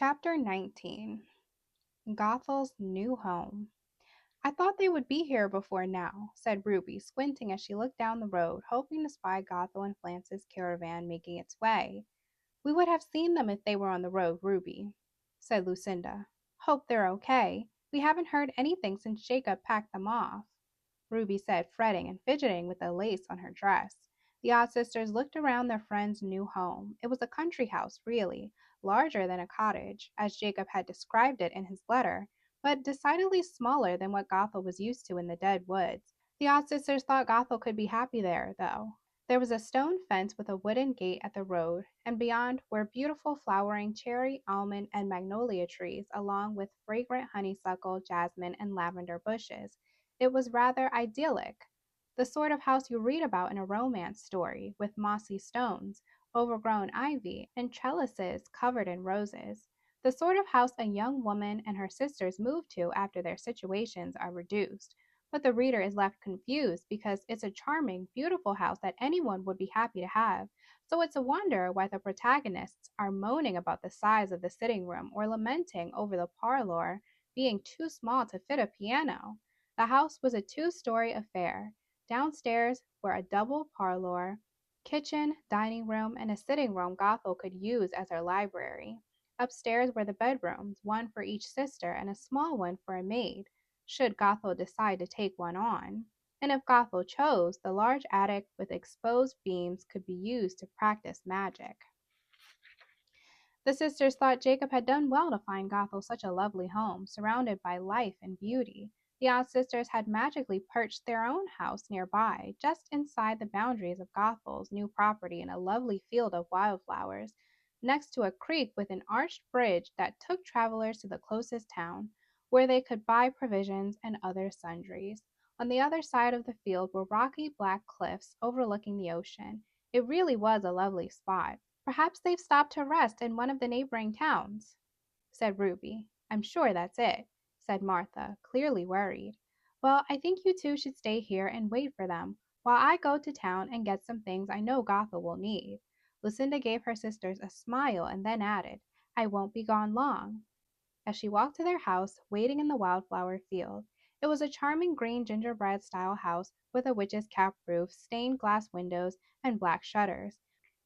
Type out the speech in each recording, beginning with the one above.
Chapter 19. Gothel's New Home. I thought they would be here before now, said Ruby, squinting as she looked down the road, hoping to spy Gothel and Flance's caravan making its way. We would have seen them if they were on the road, Ruby, said Lucinda. Hope they're okay. We haven't heard anything since Jacob packed them off, Ruby said, fretting and fidgeting with the lace on her dress. The Odd sisters looked around their friend's new home. It was a country house, really, larger than a cottage, as Jacob had described it in his letter, but decidedly smaller than what Gothel was used to in the dead woods. The Odd sisters thought Gothel could be happy there, though. There was a stone fence with a wooden gate at the road, and beyond were beautiful flowering cherry, almond, and magnolia trees, along with fragrant honeysuckle, jasmine, and lavender bushes. It was rather idyllic, the sort of house you read about in a romance story, with mossy stones, overgrown ivy, and trellises covered in roses. The sort of house a young woman and her sisters move to after their situations are reduced. But the reader is left confused because it's a charming, beautiful house that anyone would be happy to have. So it's a wonder why the protagonists are moaning about the size of the sitting room or lamenting over the parlor being too small to fit a piano. The house was a two-story affair. Downstairs were a double parlor, kitchen, dining room, and a sitting room Gothel could use as her library. Upstairs were the bedrooms, one for each sister and a small one for a maid, should Gothel decide to take one on. And if Gothel chose, the large attic with exposed beams could be used to practice magic. The sisters thought Jacob had done well to find Gothel such a lovely home, surrounded by life and beauty. The Odd sisters had magically perched their own house nearby, just inside the boundaries of Gothel's new property in a lovely field of wildflowers, next to a creek with an arched bridge that took travelers to the closest town, where they could buy provisions and other sundries. On the other side of the field were rocky black cliffs overlooking the ocean. It really was a lovely spot. Perhaps they've stopped to rest in one of the neighboring towns, said Ruby. I'm sure that's it, said Martha, clearly worried. Well, I think you two should stay here and wait for them, while I go to town and get some things I know Gothel will need. Lucinda gave her sisters a smile and then added, I won't be gone long, as she walked to their house, waiting in the wildflower field. It was a charming green gingerbread style house with a witch's cap roof, stained glass windows, and black shutters.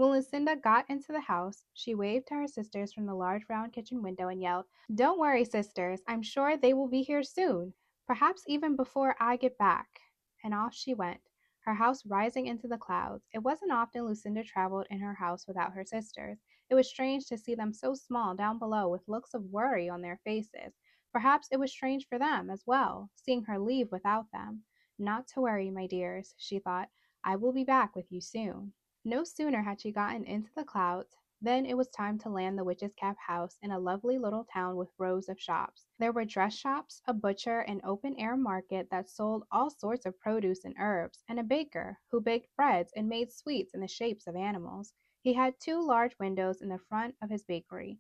When Lucinda got into the house, she waved to her sisters from the large round kitchen window and yelled, Don't worry, sisters, I'm sure they will be here soon, perhaps even before I get back. And off she went, her house rising into the clouds. It wasn't often Lucinda traveled in her house without her sisters. It was strange to see them so small down below with looks of worry on their faces. Perhaps it was strange for them as well, seeing her leave without them. Not to worry, my dears, she thought. I will be back with you soon. No sooner had she gotten into the clouds than it was time to land the Witch's Cap house in a lovely little town with rows of shops. There were dress shops, a butcher, an open-air market that sold all sorts of produce and herbs, and a baker who baked breads and made sweets in the shapes of animals. He had two large windows in the front of his bakery,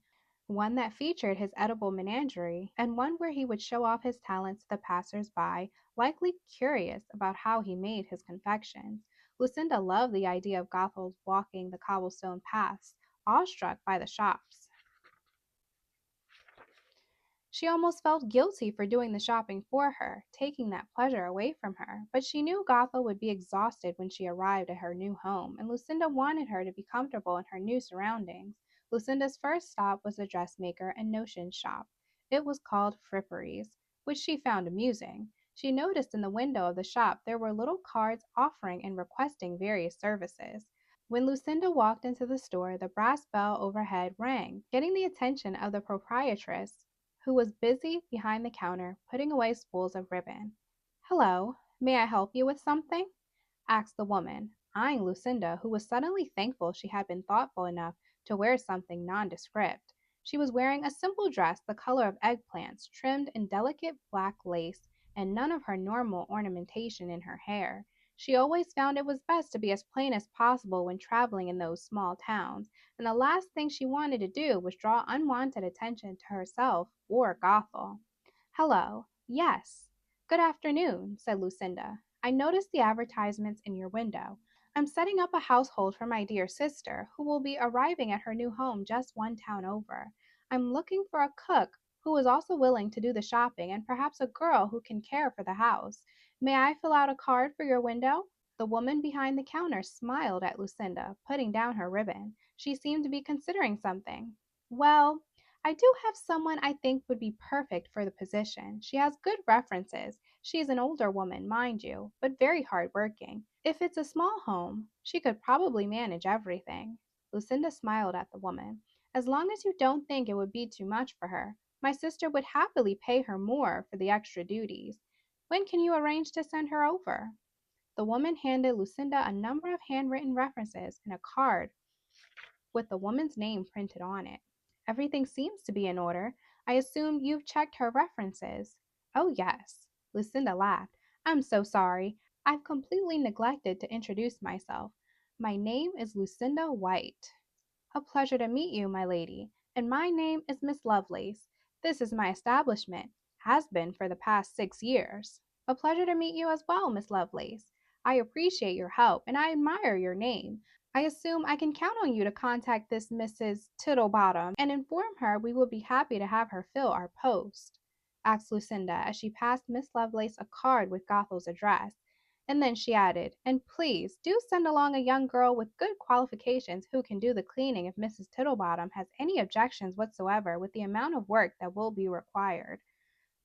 one that featured his edible menagerie, and one where he would show off his talents to the passers-by, likely curious about how he made his confections. Lucinda loved the idea of Gothel's walking the cobblestone paths, awestruck by the shops. She almost felt guilty for doing the shopping for her, taking that pleasure away from her, but she knew Gothel would be exhausted when she arrived at her new home, and Lucinda wanted her to be comfortable in her new surroundings. Lucinda's first stop was a dressmaker and notions shop. It was called Fripperies, which she found amusing. She noticed in the window of the shop there were little cards offering and requesting various services. When Lucinda walked into the store, the brass bell overhead rang, getting the attention of the proprietress, who was busy behind the counter putting away spools of ribbon. Hello, may I help you with something? Asked the woman, eyeing Lucinda, who was suddenly thankful she had been thoughtful enough to wear something nondescript. She was wearing a simple dress the color of eggplants, trimmed in delicate black lace, and none of her normal ornamentation in her hair. She always found it was best to be as plain as possible when traveling in those small towns, and the last thing she wanted to do was draw unwanted attention to herself or Gothel. Hello. Yes. Good afternoon, said Lucinda. I noticed the advertisements in your window. I'm setting up a household for my dear sister, who will be arriving at her new home just one town over. I'm looking for a cook who is also willing to do the shopping and perhaps a girl who can care for the house. May I fill out a card for your window?" The woman behind the counter smiled at Lucinda, putting down her ribbon. She seemed to be considering something. "Well, I do have someone I think would be perfect for the position. She has good references. She is an older woman, mind you, but very hard working. If it's a small home, she could probably manage everything." Lucinda smiled at the woman. "As long as you don't think it would be too much for her, my sister would happily pay her more for the extra duties. When can you arrange to send her over?" The woman handed Lucinda a number of handwritten references and a card with the woman's name printed on it. "Everything seems to be in order. I assume you've checked her references." "Oh, yes." Lucinda laughed. "I'm so sorry. I've completely neglected to introduce myself. My name is Lucinda White." "A pleasure to meet you, my lady. And my name is Miss Lovelace. This is my establishment. Has been for the past 6 years." "A pleasure to meet you as well, Miss Lovelace. I appreciate your help, and I admire your name. I assume I can count on you to contact this Mrs. Tittlebottom and inform her we will be happy to have her fill our post?" asked Lucinda as she passed Miss Lovelace a card with Gothel's address. And then she added, "And please do send along a young girl with good qualifications who can do the cleaning if Mrs. Tittlebottom has any objections whatsoever with the amount of work that will be required."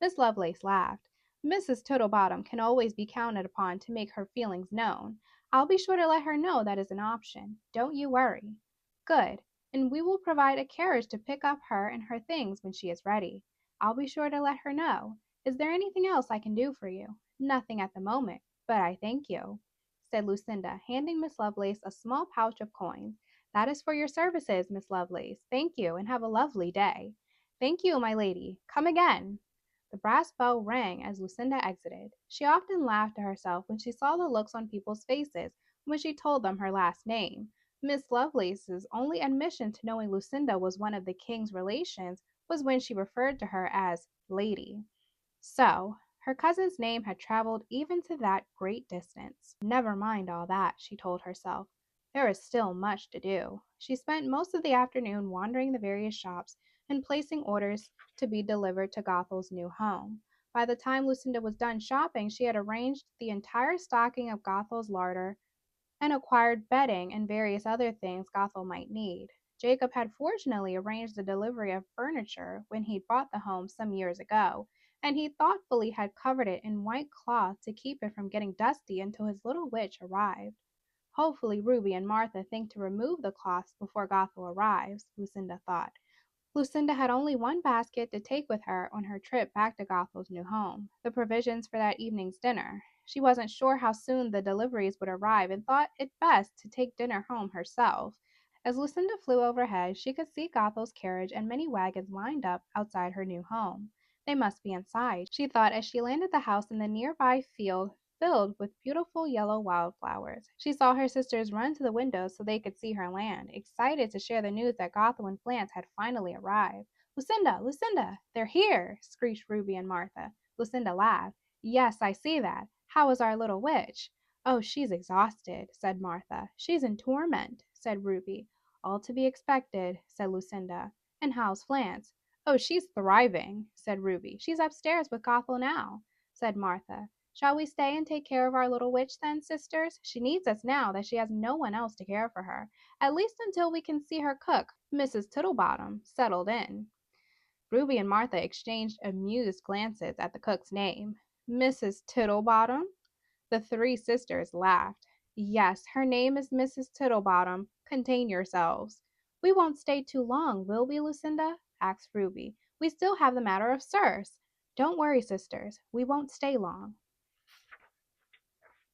Miss Lovelace laughed. "Mrs. Tittlebottom can always be counted upon to make her feelings known. I'll be sure to let her know that is an option. Don't you worry." "Good. And we will provide a carriage to pick up her and her things when she is ready. I'll be sure to let her know. Is there anything else I can do for you?" "Nothing at the moment, but I thank you," said Lucinda, handing Miss Lovelace a small pouch of coins. "That is for your services, Miss Lovelace. Thank you, and have a lovely day." "Thank you, my lady. Come again." The brass bell rang as Lucinda exited. She often laughed to herself when she saw the looks on people's faces when she told them her last name. Miss Lovelace's only admission to knowing Lucinda was one of the king's relations was when she referred to her as "lady." So, her cousin's name had traveled even to that great distance. Never mind all that, she told herself. There is still much to do. She spent most of the afternoon wandering the various shops and placing orders to be delivered to Gothel's new home. By the time Lucinda was done shopping, she had arranged the entire stocking of Gothel's larder and acquired bedding and various other things Gothel might need. Jacob had fortunately arranged the delivery of furniture when he bought the home some years ago, and he thoughtfully had covered it in white cloth to keep it from getting dusty until his little witch arrived. Hopefully Ruby and Martha think to remove the cloths before Gothel arrives, Lucinda thought. Lucinda had only one basket to take with her on her trip back to Gothel's new home, the provisions for that evening's dinner. She wasn't sure how soon the deliveries would arrive and thought it best to take dinner home herself. As Lucinda flew overhead, she could see Gothel's carriage and many wagons lined up outside her new home. They must be inside, she thought as she landed the house in the nearby field filled with beautiful yellow wildflowers. She saw her sisters run to the windows so they could see her land, excited to share the news that Gothel and Flance had finally arrived. "Lucinda, Lucinda, they're here!" screeched Ruby and Martha. Lucinda laughed. "Yes, I see that. How is our little witch?" "Oh, she's exhausted," said Martha. "She's in torment," said Ruby. "All to be expected," said Lucinda. "And how's Flance?" "Oh, she's thriving," said Ruby. "She's upstairs with Gothel now," said Martha. "Shall we stay and take care of our little witch then, sisters? She needs us now that she has no one else to care for her, at least until we can see her cook, Mrs. Tittlebottom, settled in." Ruby and Martha exchanged amused glances at the cook's name. "Mrs. Tittlebottom?" The three sisters laughed. "Yes, her name is Mrs. Tittlebottom. Contain yourselves." "We won't stay too long, will we, Lucinda?" asked Ruby. "We still have the matter of Circe." "Don't worry, sisters. We won't stay long,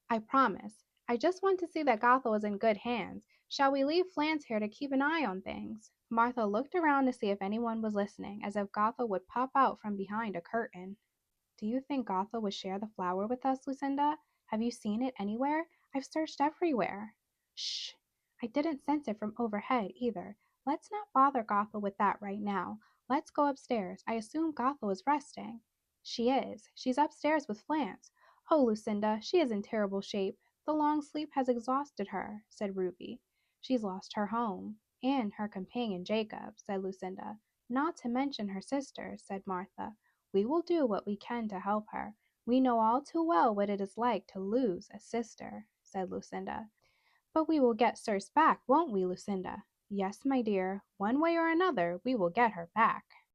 I promise. I just want to see that Gothel is in good hands. Shall we leave Flance here to keep an eye on things?" Martha looked around to see if anyone was listening, as if Gothel would pop out from behind a curtain. "Do you think Gothel would share the flower with us, Lucinda? Have you seen it anywhere? I've searched everywhere." "Shh! I didn't sense it from overhead, either. Let's not bother Gothel with that right now. Let's go upstairs. I assume Gothel is resting." "She is. She's upstairs with Flance. Oh, Lucinda, she is in terrible shape. The long sleep has exhausted her," said Ruby. "She's lost her home, and her companion Jacob," said Lucinda. Not to mention her sister, said Martha. We will do what we can to help her. We know all too well what it is like to lose a sister, said Lucinda. But we will get Circe back, won't we, Lucinda? Yes, my dear. One way or another, we will get her back.